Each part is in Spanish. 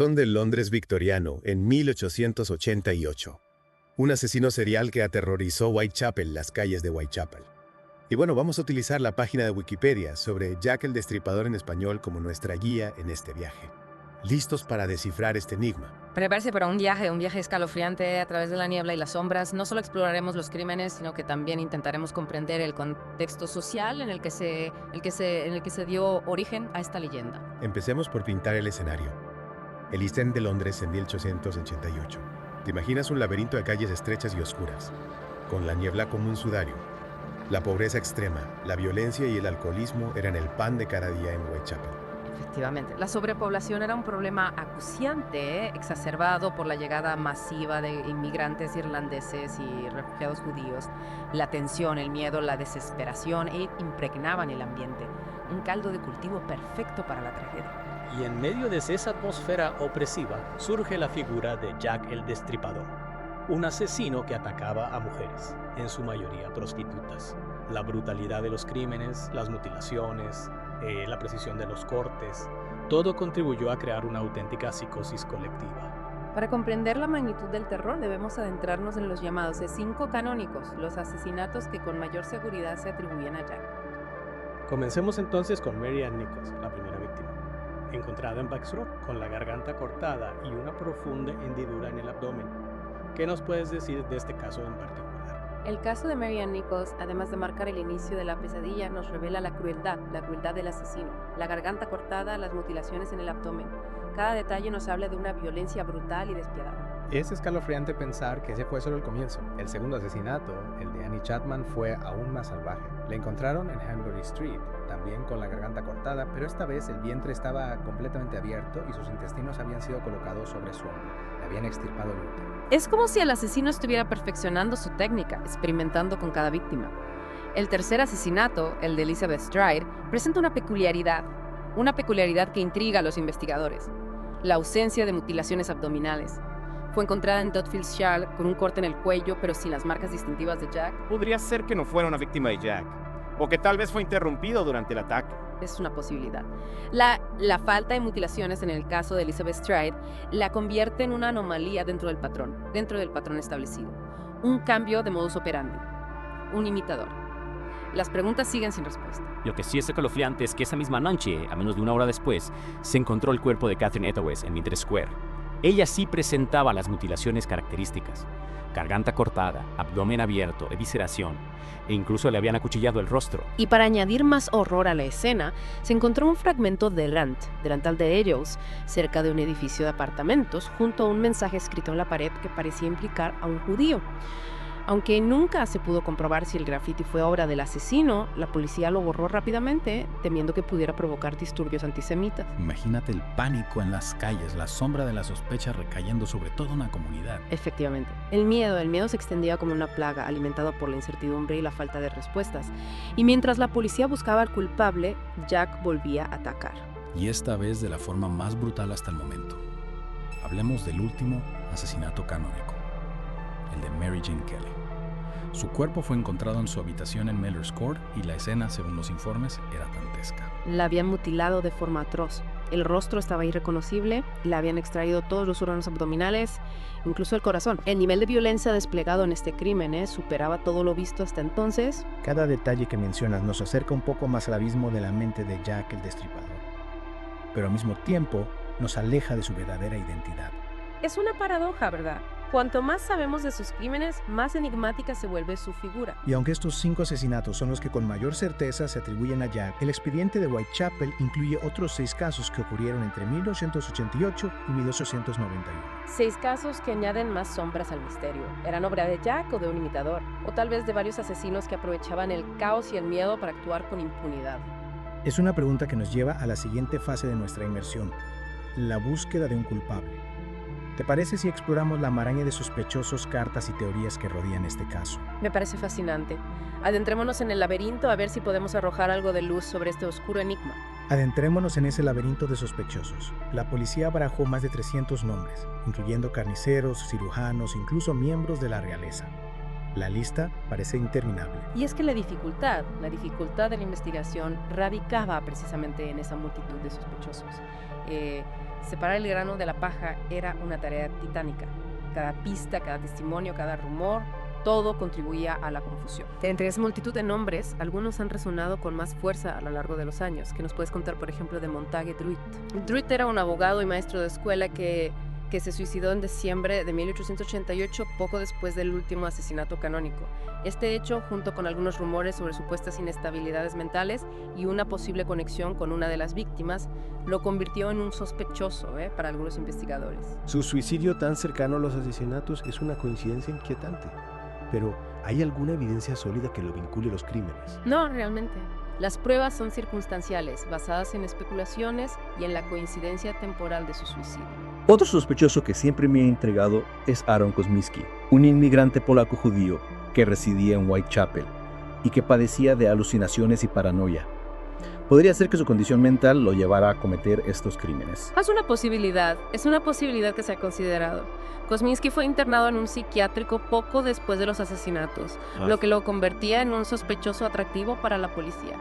Son del Londres victoriano en 1888. Un asesino serial que aterrorizó Whitechapel, las calles de Whitechapel. Y bueno, vamos a utilizar la página de Wikipedia sobre Jack el Destripador en español como nuestra guía en este viaje. ¿Listos para descifrar este enigma? Prepararse para un viaje escalofriante a través de la niebla y las sombras. No solo exploraremos los crímenes, sino que también intentaremos comprender el contexto social en el que se dio origen a esta leyenda. Empecemos por pintar el escenario. El East End de Londres en 1888. ¿Te imaginas un laberinto de calles estrechas y oscuras, con la niebla como un sudario? La pobreza extrema, la violencia y el alcoholismo eran el pan de cada día en Whitechapel. Efectivamente, la sobrepoblación era un problema acuciante, exacerbado por la llegada masiva de inmigrantes irlandeses y refugiados judíos. La tensión, el miedo, la desesperación impregnaban el ambiente. Un caldo de cultivo perfecto para la tragedia. Y en medio de esa atmósfera opresiva surge la figura de Jack el Destripador, un asesino que atacaba a mujeres, en su mayoría prostitutas. La brutalidad de los crímenes, las mutilaciones, la precisión de los cortes, todo contribuyó a crear una auténtica psicosis colectiva. Para comprender la magnitud del terror debemos adentrarnos en los llamados C5 canónicos, los asesinatos que con mayor seguridad se atribuyen a Jack. Comencemos entonces con Mary Ann Nichols, la primera víctima, encontrada en Baxter con la garganta cortada y una profunda hendidura en el abdomen. ¿Qué nos puedes decir de este caso en particular? El caso de Mary Ann Nichols, además de marcar el inicio de la pesadilla, nos revela la crueldad del asesino, la garganta cortada, las mutilaciones en el abdomen. Cada detalle nos habla de una violencia brutal y despiadada. Es escalofriante pensar que ese fue solo el comienzo. El segundo asesinato, el de Annie Chapman, fue aún más salvaje. La encontraron en Hanbury Street, también con la garganta cortada, pero esta vez el vientre estaba completamente abierto y sus intestinos habían sido colocados sobre su hombro. Le habían extirpado el útero. Es como si el asesino estuviera perfeccionando su técnica, experimentando con cada víctima. El tercer asesinato, el de Elizabeth Stride, presenta una peculiaridad que intriga a los investigadores: la ausencia de mutilaciones abdominales. Fue encontrada en Dudfield con un corte en el cuello, pero sin las marcas distintivas de Jack. Podría ser que no fuera una víctima de Jack, o que tal vez fue interrumpido durante el ataque. Es una posibilidad. La falta de mutilaciones en el caso de Elizabeth Stride la convierte en una anomalía dentro del patrón establecido. Un cambio de modus operandi. Un imitador. Las preguntas siguen sin respuesta. Lo que sí es escalofriante es que esa misma noche, a menos de una hora después, se encontró el cuerpo de Catherine Etowes en Mitre Square. Ella sí presentaba las mutilaciones características: garganta cortada, abdomen abierto, evisceración, e incluso le habían acuchillado el rostro. Y para añadir más horror a la escena, se encontró un fragmento del delantal de ellos, cerca de un edificio de apartamentos, junto a un mensaje escrito en la pared que parecía implicar a un judío. Aunque nunca se pudo comprobar si el graffiti fue obra del asesino, la policía lo borró rápidamente, temiendo que pudiera provocar disturbios antisemitas. Imagínate el pánico en las calles, la sombra de la sospecha recayendo sobre toda una comunidad. Efectivamente. El miedo se extendía como una plaga, alimentado por la incertidumbre y la falta de respuestas. Y mientras la policía buscaba al culpable, Jack volvía a atacar. Y esta vez de la forma más brutal hasta el momento. Hablemos del último asesinato canónico, el de Mary Jane Kelly. Su cuerpo fue encontrado en su habitación en Mellors Court y la escena, según los informes, era dantesca. La habían mutilado de forma atroz. El rostro estaba irreconocible, le habían extraído todos los órganos abdominales, incluso el corazón. El nivel de violencia desplegado en este crimen superaba todo lo visto hasta entonces. Cada detalle que mencionas nos acerca un poco más al abismo de la mente de Jack el Destripador, pero al mismo tiempo nos aleja de su verdadera identidad. Es una paradoja, ¿verdad? Cuanto más sabemos de sus crímenes, más enigmática se vuelve su figura. Y aunque estos 5 asesinatos son los que con mayor certeza se atribuyen a Jack, el expediente de Whitechapel incluye otros 6 casos que ocurrieron entre 1888 y 1891. 6 casos que añaden más sombras al misterio. ¿Eran obra de Jack o de un imitador? O tal vez de varios asesinos que aprovechaban el caos y el miedo para actuar con impunidad. Es una pregunta que nos lleva a la siguiente fase de nuestra inmersión: la búsqueda de un culpable. ¿Te parece si exploramos la maraña de sospechosos, cartas y teorías que rodean este caso? Me parece fascinante. Adentrémonos en el laberinto a ver si podemos arrojar algo de luz sobre este oscuro enigma. Adentrémonos en ese laberinto de sospechosos. La policía barajó más de 300 nombres, incluyendo carniceros, cirujanos, incluso miembros de la realeza. La lista parece interminable. Y es que la dificultad de la investigación radicaba precisamente en esa multitud de sospechosos. Separar el grano de la paja era una tarea titánica. Cada pista, cada testimonio, cada rumor, todo contribuía a la confusión. Entre esa multitud de nombres, algunos han resonado con más fuerza a lo largo de los años. ¿Qué nos puedes contar, por ejemplo, de Montague Druitt? Druitt era un abogado y maestro de escuela que se suicidó en diciembre de 1888, poco después del último asesinato canónico. Este hecho, junto con algunos rumores sobre supuestas inestabilidades mentales y una posible conexión con una de las víctimas, lo convirtió en un sospechoso para algunos investigadores. Su suicidio tan cercano a los asesinatos es una coincidencia inquietante. Pero, ¿hay alguna evidencia sólida que lo vincule a los crímenes? No, realmente. Las pruebas son circunstanciales, basadas en especulaciones y en la coincidencia temporal de su suicidio. Otro sospechoso que siempre me ha intrigado es Aaron Kosminski, un inmigrante polaco judío que residía en Whitechapel y que padecía de alucinaciones y paranoia. Podría ser que su condición mental lo llevara a cometer estos crímenes. Es una posibilidad que se ha considerado. Kosminski fue internado en un psiquiátrico poco después de los asesinatos, lo que lo convertía en un sospechoso atractivo para la policía.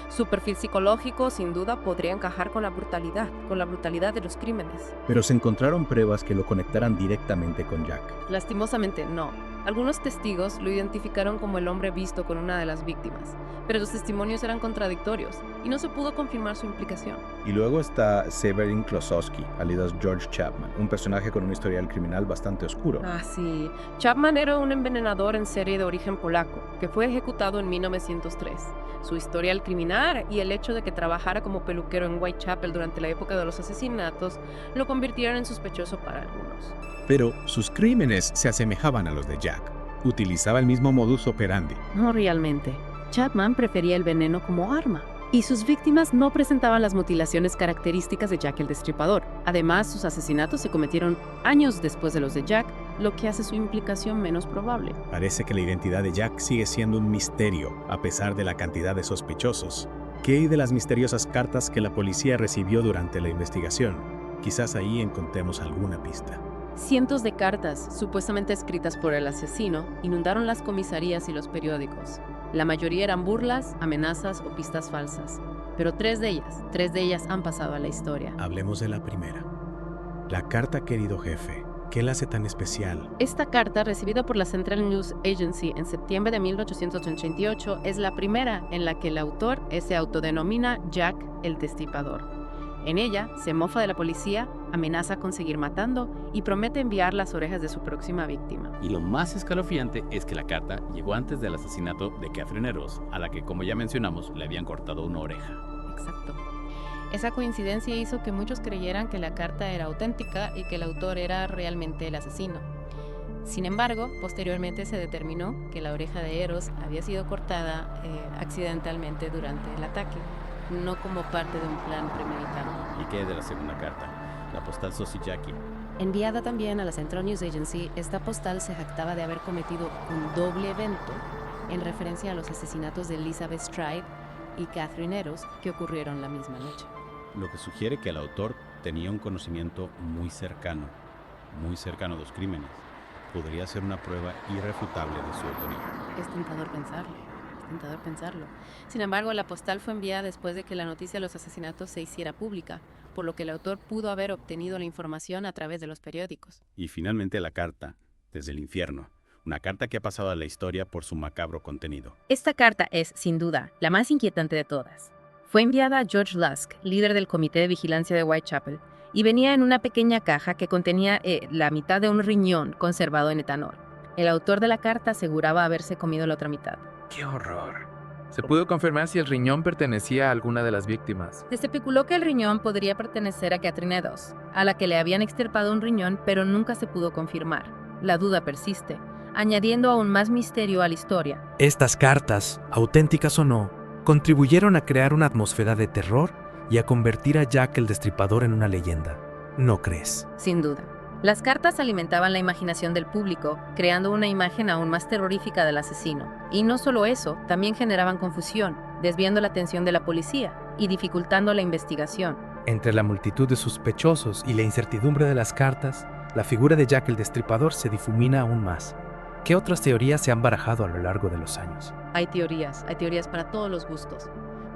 Su perfil psicológico, sin duda, podría encajar con la brutalidad de los crímenes. Pero se encontraron pruebas que lo conectaran directamente con Jack. Lastimosamente, no. Algunos testigos lo identificaron como el hombre visto con una de las víctimas, pero los testimonios eran contradictorios y no se pudo confirmar su implicación. Y luego está Severin Klosowski, alias George Chapman, un personaje con un historial criminal bastante oscuro. Sí. Chapman era un envenenador en serie de origen polaco, que fue ejecutado en 1903. Su historial criminal y el hecho de que trabajara como peluquero en Whitechapel durante la época de los asesinatos lo convirtieron en sospechoso para algunos. Pero sus crímenes se asemejaban a los de Jack. Utilizaba el mismo modus operandi. No realmente. Chapman prefería el veneno como arma, y sus víctimas no presentaban las mutilaciones características de Jack el Destripador. Además, sus asesinatos se cometieron años después de los de Jack, lo que hace su implicación menos probable. Parece que la identidad de Jack sigue siendo un misterio, a pesar de la cantidad de sospechosos. ¿Qué hay de las misteriosas cartas que la policía recibió durante la investigación? Quizás ahí encontremos alguna pista. Cientos de cartas, supuestamente escritas por el asesino, inundaron las comisarías y los periódicos. La mayoría eran burlas, amenazas o pistas falsas. Pero tres de ellas han pasado a la historia. Hablemos de la primera. La carta querido jefe. ¿Qué la hace tan especial? Esta carta, recibida por la Central News Agency en septiembre de 1888, es la primera en la que el autor se autodenomina Jack el Destripador. En ella, se mofa de la policía, amenaza con seguir matando y promete enviar las orejas de su próxima víctima. Y lo más escalofriante es que la carta llegó antes del asesinato de Catherine Eros, a la que, como ya mencionamos, le habían cortado una oreja. Exacto. Esa coincidencia hizo que muchos creyeran que la carta era auténtica y que el autor era realmente el asesino. Sin embargo, posteriormente se determinó que la oreja de Eros había sido cortada accidentalmente durante el ataque, no como parte de un plan premeditado. ¿Y qué es de la segunda carta? La postal Sosijaki. Enviada también a la Central News Agency, esta postal se jactaba de haber cometido un doble evento en referencia a los asesinatos de Elizabeth Stride y Catherine Eros que ocurrieron la misma noche. Lo que sugiere que el autor tenía un conocimiento muy cercano de los crímenes. Podría ser una prueba irrefutable de su autoría. Es tentador pensarlo. Sin embargo, la postal fue enviada después de que la noticia de los asesinatos se hiciera pública, por lo que el autor pudo haber obtenido la información a través de los periódicos. Y finalmente la carta, desde el infierno. Una carta que ha pasado a la historia por su macabro contenido. Esta carta es, sin duda, la más inquietante de todas. Fue enviada a George Lusk, líder del Comité de Vigilancia de Whitechapel, y venía en una pequeña caja que contenía la mitad de un riñón conservado en etanol. El autor de la carta aseguraba haberse comido la otra mitad. ¡Qué horror! ¿Se pudo confirmar si el riñón pertenecía a alguna de las víctimas? Se especuló que el riñón podría pertenecer a Catherine Eros, a la que le habían extirpado un riñón, pero nunca se pudo confirmar. La duda persiste, añadiendo aún más misterio a la historia. Estas cartas, auténticas o no, contribuyeron a crear una atmósfera de terror y a convertir a Jack el Destripador en una leyenda. ¿No crees? Sin duda. Las cartas alimentaban la imaginación del público, creando una imagen aún más terrorífica del asesino. Y no solo eso, también generaban confusión, desviando la atención de la policía y dificultando la investigación. Entre la multitud de sospechosos y la incertidumbre de las cartas, la figura de Jack el Destripador se difumina aún más. ¿Qué otras teorías se han barajado a lo largo de los años? Hay teorías para todos los gustos.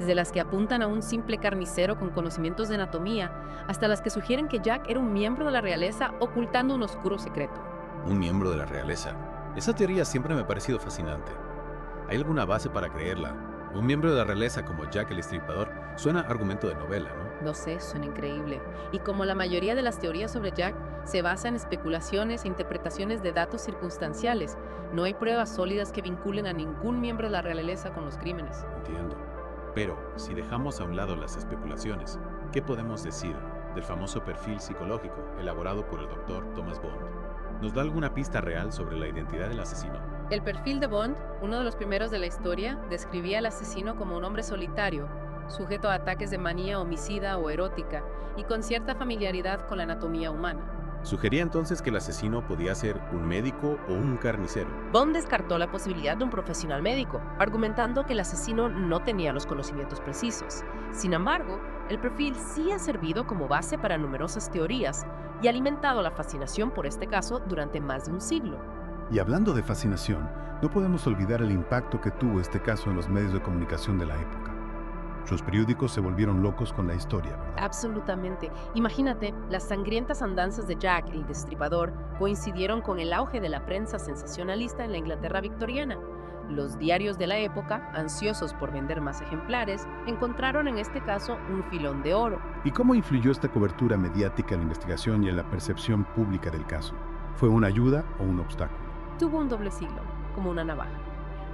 desde las que apuntan a un simple carnicero con conocimientos de anatomía, hasta las que sugieren que Jack era un miembro de la realeza ocultando un oscuro secreto. Un miembro de la realeza. Esa teoría siempre me ha parecido fascinante. ¿Hay alguna base para creerla? Un miembro de la realeza como Jack el Destripador suena argumento de novela, ¿no? No sé, suena increíble. Y como la mayoría de las teorías sobre Jack, se basa en especulaciones e interpretaciones de datos circunstanciales. No hay pruebas sólidas que vinculen a ningún miembro de la realeza con los crímenes. Entiendo. Pero, si dejamos a un lado las especulaciones, ¿qué podemos decir del famoso perfil psicológico elaborado por el Dr. Thomas Bond? ¿Nos da alguna pista real sobre la identidad del asesino? El perfil de Bond, uno de los primeros de la historia, describía al asesino como un hombre solitario, sujeto a ataques de manía homicida o erótica y con cierta familiaridad con la anatomía humana. Sugería entonces que el asesino podía ser un médico o un carnicero. Bond descartó la posibilidad de un profesional médico, argumentando que el asesino no tenía los conocimientos precisos. Sin embargo, el perfil sí ha servido como base para numerosas teorías y ha alimentado la fascinación por este caso durante más de un siglo. Y hablando de fascinación, no podemos olvidar el impacto que tuvo este caso en los medios de comunicación de la época. Los periódicos se volvieron locos con la historia, ¿verdad? Absolutamente. Imagínate, las sangrientas andanzas de Jack el Destripador coincidieron con el auge de la prensa sensacionalista en la Inglaterra victoriana. Los diarios de la época, ansiosos por vender más ejemplares, encontraron en este caso un filón de oro. ¿Y cómo influyó esta cobertura mediática en la investigación y en la percepción pública del caso? ¿Fue una ayuda o un obstáculo? Tuvo un doble filo, como una navaja.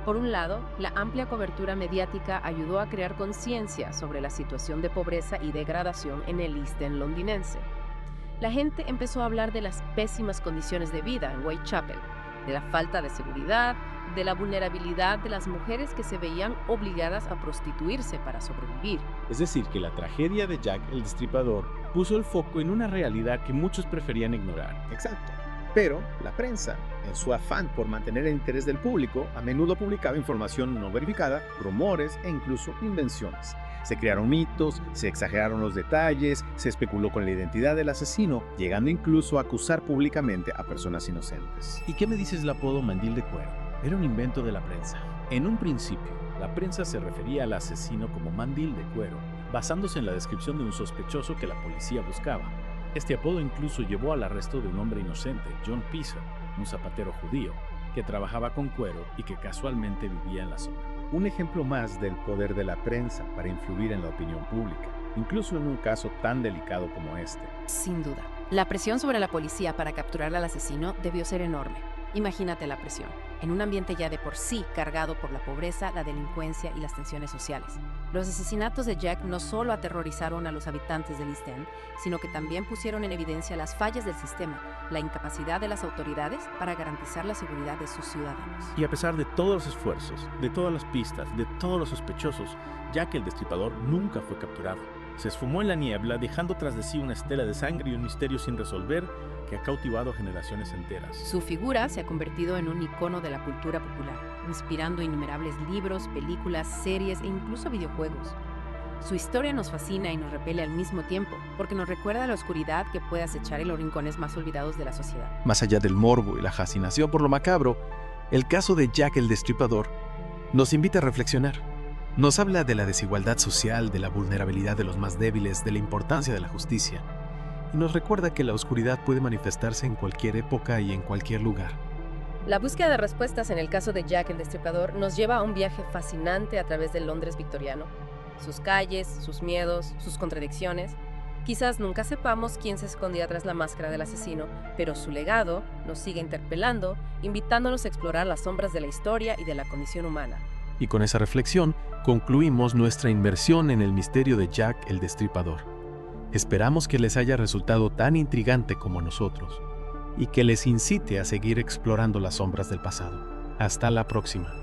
Por un lado, la amplia cobertura mediática ayudó a crear conciencia sobre la situación de pobreza y degradación en el East End londinense. La gente empezó a hablar de las pésimas condiciones de vida en Whitechapel, de la falta de seguridad, de la vulnerabilidad de las mujeres que se veían obligadas a prostituirse para sobrevivir. Es decir, que la tragedia de Jack el Destripador puso el foco en una realidad que muchos preferían ignorar. Exacto. Pero la prensa, en su afán por mantener el interés del público, a menudo publicaba información no verificada, rumores e incluso invenciones. Se crearon mitos, se exageraron los detalles, se especuló con la identidad del asesino, llegando incluso a acusar públicamente a personas inocentes. ¿Y qué me dices del apodo Mandil de Cuero? Era un invento de la prensa. En un principio, la prensa se refería al asesino como Mandil de Cuero, basándose en la descripción de un sospechoso que la policía buscaba. Este apodo incluso llevó al arresto de un hombre inocente, John Peaser, un zapatero judío, que trabajaba con cuero y que casualmente vivía en la zona. Un ejemplo más del poder de la prensa para influir en la opinión pública, incluso en un caso tan delicado como este. Sin duda, la presión sobre la policía para capturar al asesino debió ser enorme. Imagínate la presión, en un ambiente ya de por sí cargado por la pobreza, la delincuencia y las tensiones sociales. Los asesinatos de Jack no solo aterrorizaron a los habitantes del East End, sino que también pusieron en evidencia las fallas del sistema, la incapacidad de las autoridades para garantizar la seguridad de sus ciudadanos. Y a pesar de todos los esfuerzos, de todas las pistas, de todos los sospechosos, Jack el Destripador nunca fue capturado. Se esfumó en la niebla, dejando tras de sí una estela de sangre y un misterio sin resolver que ha cautivado generaciones enteras. Su figura se ha convertido en un icono de la cultura popular, inspirando innumerables libros, películas, series e incluso videojuegos. Su historia nos fascina y nos repele al mismo tiempo, porque nos recuerda la oscuridad que puede acechar en los rincones más olvidados de la sociedad. Más allá del morbo y la fascinación por lo macabro, el caso de Jack el Destripador nos invita a reflexionar. Nos habla de la desigualdad social, de la vulnerabilidad de los más débiles, de la importancia de la justicia. Y nos recuerda que la oscuridad puede manifestarse en cualquier época y en cualquier lugar. La búsqueda de respuestas en el caso de Jack el Destripador nos lleva a un viaje fascinante a través del Londres victoriano. Sus calles, sus miedos, sus contradicciones. Quizás nunca sepamos quién se escondía tras la máscara del asesino, pero su legado nos sigue interpelando, invitándonos a explorar las sombras de la historia y de la condición humana. Y con esa reflexión, concluimos nuestra inmersión en el misterio de Jack el Destripador. Esperamos que les haya resultado tan intrigante como nosotros y que les incite a seguir explorando las sombras del pasado. Hasta la próxima.